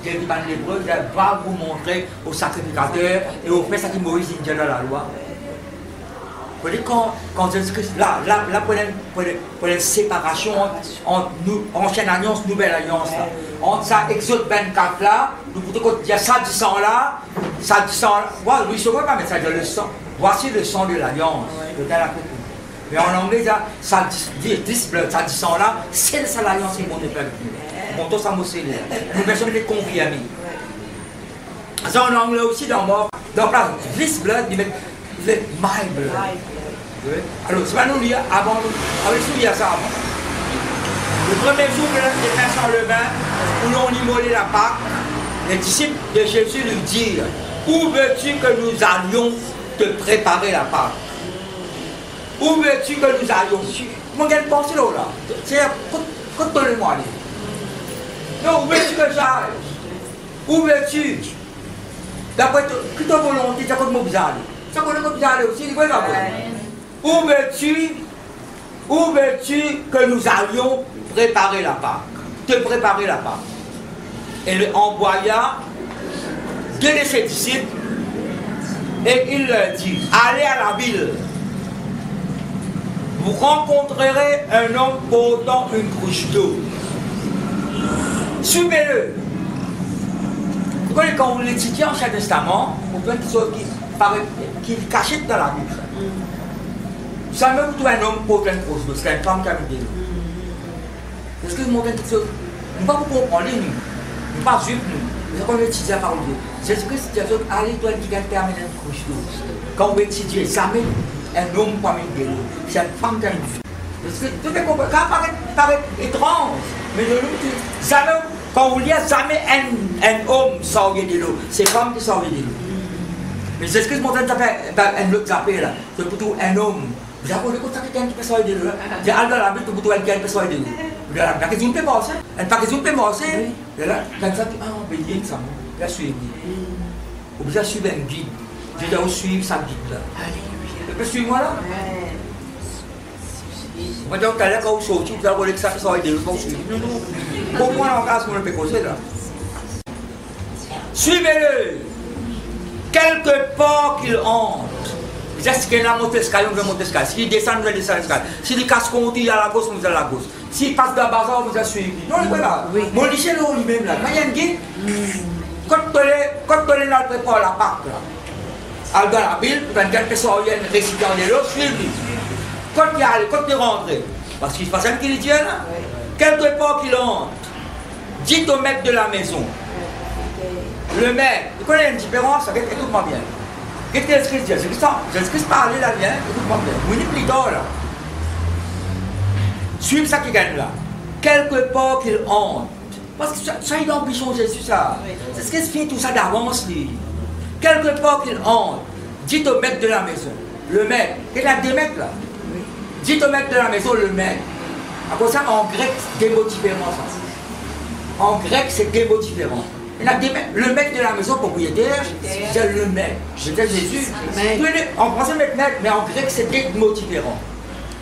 il dit dans l'hébreu, il va vous montrer au sacrificateur et au fait ça qui Moïse dit dans la loi. Vous voyez quand Jésus-Christ, là pour une séparation entre ancienne alliance, nouvelle alliance là. Entre ça, Exode 24 là, nous pouvons dire ça du sang là, voilà, lui je ne pas mettre ça dans le sang. Voici le sang de l'alliance. Mais en anglais, ça dit ça dit sang là, c'est ça l'alliance qui monte le peuple. Bon, ça m'a scellé. Nous personnes les confirmer. Ça en anglais aussi dans mort. Donc là, this blood, il met my blood. Alors, c'est pas nous lire avant nous. Avec nous lire ça avant. Le premier jour des pains sans levain, où l'on immolait la Pâque, les disciples de Jésus lui dirent, où veux-tu que nous allions te préparer la Pâque? Où veux-tu que nous allions? comment qu'elle pense là? C'est quand tu le moi. Non, où veux-tu que j'aille? Où veux-tu? D'après ta volonté, ça compte mon bizarre. Ça compte mon bizarre aussi, il va où veux-tu que nous allions préparer la Pâque? Te préparer la Pâque. Et il envoya deux de ses disciples et il leur dit, allez à la ville. Vous rencontrerez un homme portant une cruche d'eau. Suivez-le. Quand vous l'étudiez en Ancien Testament, vous pouvez qui est caché dans la Bible. Vous savez, vous trouvez un homme portant une cruche d'eau, c'est une femme qui a mis de l'eau. Est-ce que vous montrez quelque chose? Nous ne pouvons pas comprendre, nous ne pas juifs, nous. Nous avons étudié la parole de Dieu. Jésus-Christ dit à eux, allez, toi qui viens terminer une cruche d'eau. Quand vous étudiez, jamais un homme qui a mis de l'eau. C'est une femme qui a mis de l'eau. Parce que tout est compris. Ça paraît étrange. Mais de l'eau, jamais, quand vous lisez, jamais un homme sort de l'eau. C'est une femme qui sort de l'eau. Mais Jésus-Christ montre un autre appel là. C'est plutôt un homme. Vous avez quelqu'un qui peut sortir de l'eau. J'ai allé dans la Bible pour quelqu'un qui peut sortir de l'eau. La question peut passer. Elle pas question peut passer. Là, quand ça dit, ah, obéir ça. Là, suivre. Vous avez suivi un guide. Je dois suivre sa guide là. Vous pouvez suivre moi là? Moi, donc, quand vous sortez, vous avez que ça fait sortir de l'eau. Vous suivez. Pour moi, en cas, on peut causer là. Suivez-le. Quelque part qu'il entre. Est-ce qu'il a monté l'escalier, on veut monter l'escalier. S'il descend, on veut descendre l'escalier. S'il casse compte, il est à la gauche, on veut à la gauche. S'il passe dans le bazar, on veut suivre. Non, il est là. Mon lycée, là, lui-même, là. Quand il y a un guide, quand tu es là, tu prépares la Pâque, là. Dans la Bible, quand quelqu'un sort, il y a un récipient de l'eau, suivez-lui. Quand tu es rentré, parce qu'il se passe un qu'il dit là, quelque part qu'il entre, dites au maître de la maison. Le maître, vous connaissez une différence, écoute-moi bien. Qu'est-ce que Jésus-Christ dit? Jésus-Christ parlait là bien, écoute-moi bien. Vous n'êtes plus tard là. Suivez ça qui gagne là. Quelque part qu'il entre. Parce que ça, il a ambition Jésus, ça. C'est ce qui se fait tout ça d'avance, lui. Quelque part qu'il entre, dites au maître de la maison. Le maître. Il y a des maîtres là. Dites au maître de la maison, le maître. À cause ça, en grec, c'est des mots différents. Ça. En grec, c'est des mots différents. Le maître de la maison propriétaire, c'est le maître. C'était Jésus. En français, maître, mais en grec, c'est des mots différents.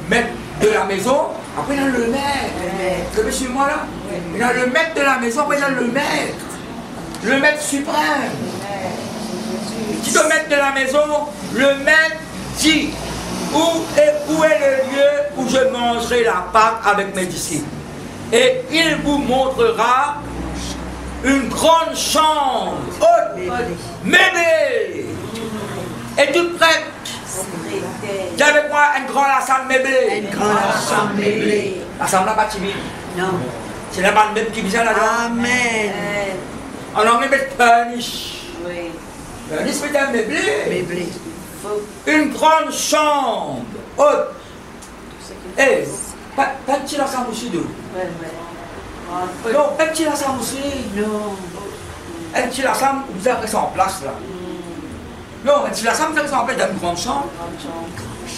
Maître de la maison, après il y a le maître. Vous suivez moi là? Il y a le maître de la maison, après il y a le maître. Le maître suprême. Dites au maître de la maison, le maître dit où est le lieu où je mangerai la Pâque avec mes disciples. Et il vous montrera une grande chambre haute, meublée et toute prête. J'ai avec moi une grande assemble meublée. Une grande chambre meublée. L'assemble là, pas timide. Non. C'est la bande même qui vient là-dedans. Amen. En anglais, mais furnish. Oui. Furnish, c'est un meublé. Meublé. Une grande chambre haute. Eh, pas de petit ensemble aussi d'eau. Non, un petit ensemble aussi. Non. Un petit ensemble, vous avez ça en place là. Non, un petit ensemble, vous avez ça en place dans une grande chambre.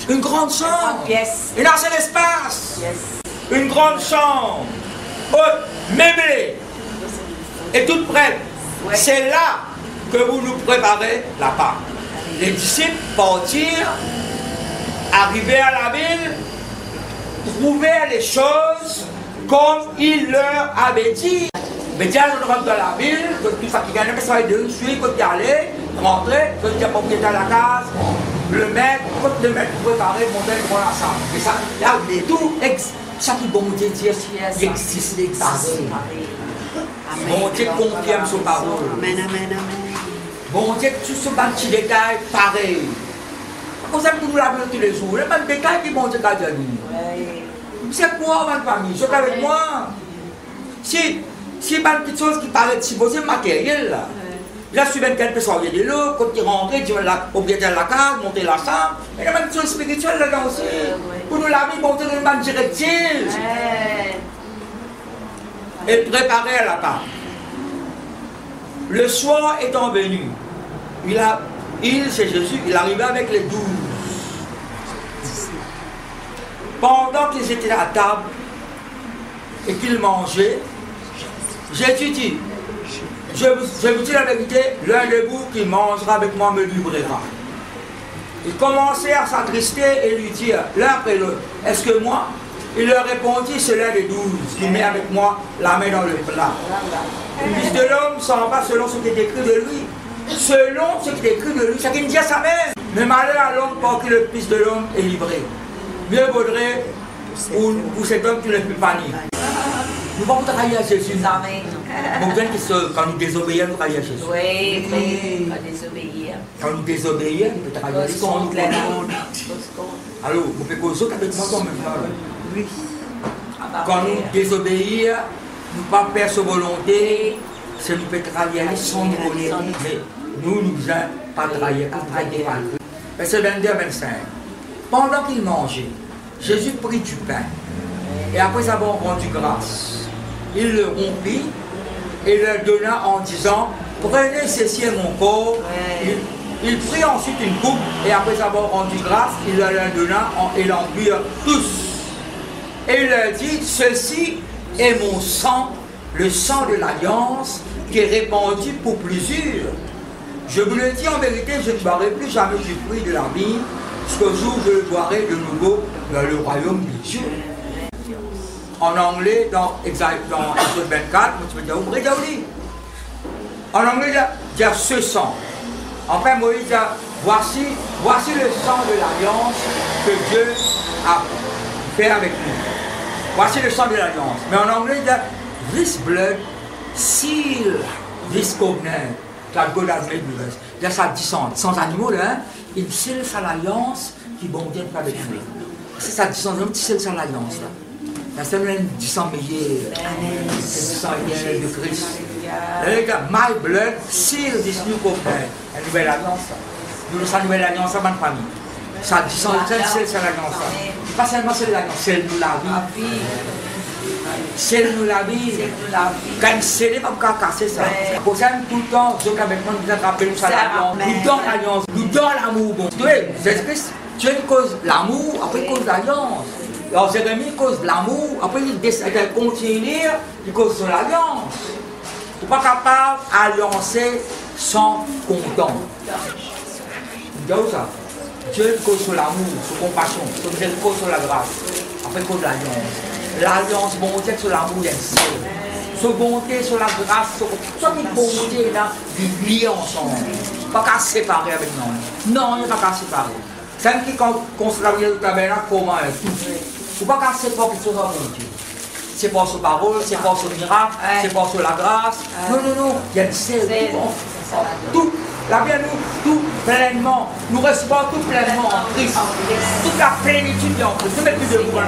Une grande chambre. Yes. Et là, c'est l'espace. Yes. Une grande chambre haute, meublée et toute prête. Ouais. C'est là que vous nous préparez la Pâque. Les disciples partirent, arrivèrent à la ville, trouvèrent les choses comme il leur avait dit. Mais tiens, on rentre dans la ville, tout ça qui gagne, mais ça va être de suivre, quand il y aller, rentrer, quand il y a propriétaire à la case, le maître, quand le maître préparer, monter le grand ensemble. Et ça, là, tout, chaque bon Dieu dit, il existe des Bon Dieu confirme son parole. Amen, amen, amen. Bon Dieu, tout ce petit détail, pareil. Comme ça, nous l'avons tous les jours. Le même détail qui bon Dieu a dit. C'est quoi, ma famille? C'est avec moi. Si il y a une petite chose qui paraît supposée matérielle, là. Là, si quelqu'un peut sortir de l'eau, quand il rentre, il va au pied de la case, monter la chambre. Il y a même une chose spirituelle là-dedans aussi. Pour nous laver, monter une bonne directive. Et préparer à la Pâque. Le soir étant venu, c'est Jésus, il arrivait avec les 12. pendant qu'ils étaient à table et qu'ils mangeaient, Jésus dit, je vous dis la vérité, l'un de vous qui mangera avec moi me livrera. Ils commençaient à s'attrister et lui dire, l'un après l'autre, est-ce que moi? Il leur répondit, c'est l'un des 12 qui met avec moi la main dans le plat. Le Fils de l'homme s'en va selon ce qui est écrit de lui. Selon ce qui est écrit de lui, c'est qu'il dit à sa mère. Mais malheur à l'homme par qui le Fils de l'homme est livré. Mieux vaudrait pour cet homme qui ne peut pas nier. Nous vamos travailler à Jésus. Amen. Bon, quand nous désobéissons, nous travaillons à Jésus. Oui, oui, à désobéir. Quand nous désobéissons, nous pouvons travailler à Jésus. Alors, vous pouvez causer avec moi en même temps. Oui. Quand nous désobéissons, nous ne pas faire sa volonté, c'est nous pouvons travailler sans nous connaître. Mais nous ne pouvons pas travailler comme nous. Verset 22 à 25. Pendant qu'ils mangeaient, Jésus prit du pain. Et après avoir rendu grâce, il le rompit et le donna en disant, prenez ceci est mon corps. Il prit ensuite une coupe et après avoir rendu grâce, il la donna et l'embûrent tous. Et il leur dit, ceci est mon sang, le sang de l'alliance qui est répandu pour plusieurs. Je vous le dis en vérité, je ne boirai plus jamais du fruit de la vigne, jusqu'au jour où je le boirai de nouveau dans le royaume de Dieu. En anglais, dans Exode 24, tu peux dire, en anglais, il y a ce sang. Enfin, Moïse dit, voici le sang de l'alliance que Dieu a fait avec nous. Voici le sang de l'alliance. Mais en anglais, il dit, this blood seal this covenant that God has made with us. Il y a ça dit sans animaux, là, il scelle sa alliance qui bon Dieu fait avec nous. C'est ça dit sans animaux, il scelle sa alliance, là. La semaine du sang meilleur, c'est du sang de Christ. My blood seal this new covenant. La nouvelle alliance. Nous sommes la nouvelle alliance à ma famille. Ça dit sans c'est l'alliance. Pas seulement c'est l'alliance, c'est nous la vie. C'est nous la vie. Quand c'est les pas casser ça. Pour ça, tout le temps, je avec moi, nous attrapons nous ça l'alliance. Nous donnons l'alliance, nous donnons l'amour. Oui, c'est Christ. Dieu cause l'amour, après il cause l'alliance. Alors Jérémie cause l'amour, après il décide de continuer, il cause de l'alliance. Il n'est pas capable d'alliancer sans content. Vous voyez ça? Dieu cause sur l'amour, sur la compassion, Dieu cause sur la grâce, après cause de l'alliance. L'alliance, bonté sur l'amour, il y a une sur bonté, sur la grâce, sur toute bonté là, ils lient ensemble. Pas qu'à se séparer avec nous. Non, il n'y a pas qu'à se séparer. C'est un qui construit le tabernacle, comment tout. Il ne faut pas qu'à se séparer sur mon Dieu. C'est pas sur parole, c'est pas sur miracle, c'est pas sur la grâce. Non, non, non, il y a une selle. Tout, la bien nous, tout pleinement. Nous recevons tout pleinement en Christ. Toute la plénitude en Christ. Ne mettez plus de vous dans la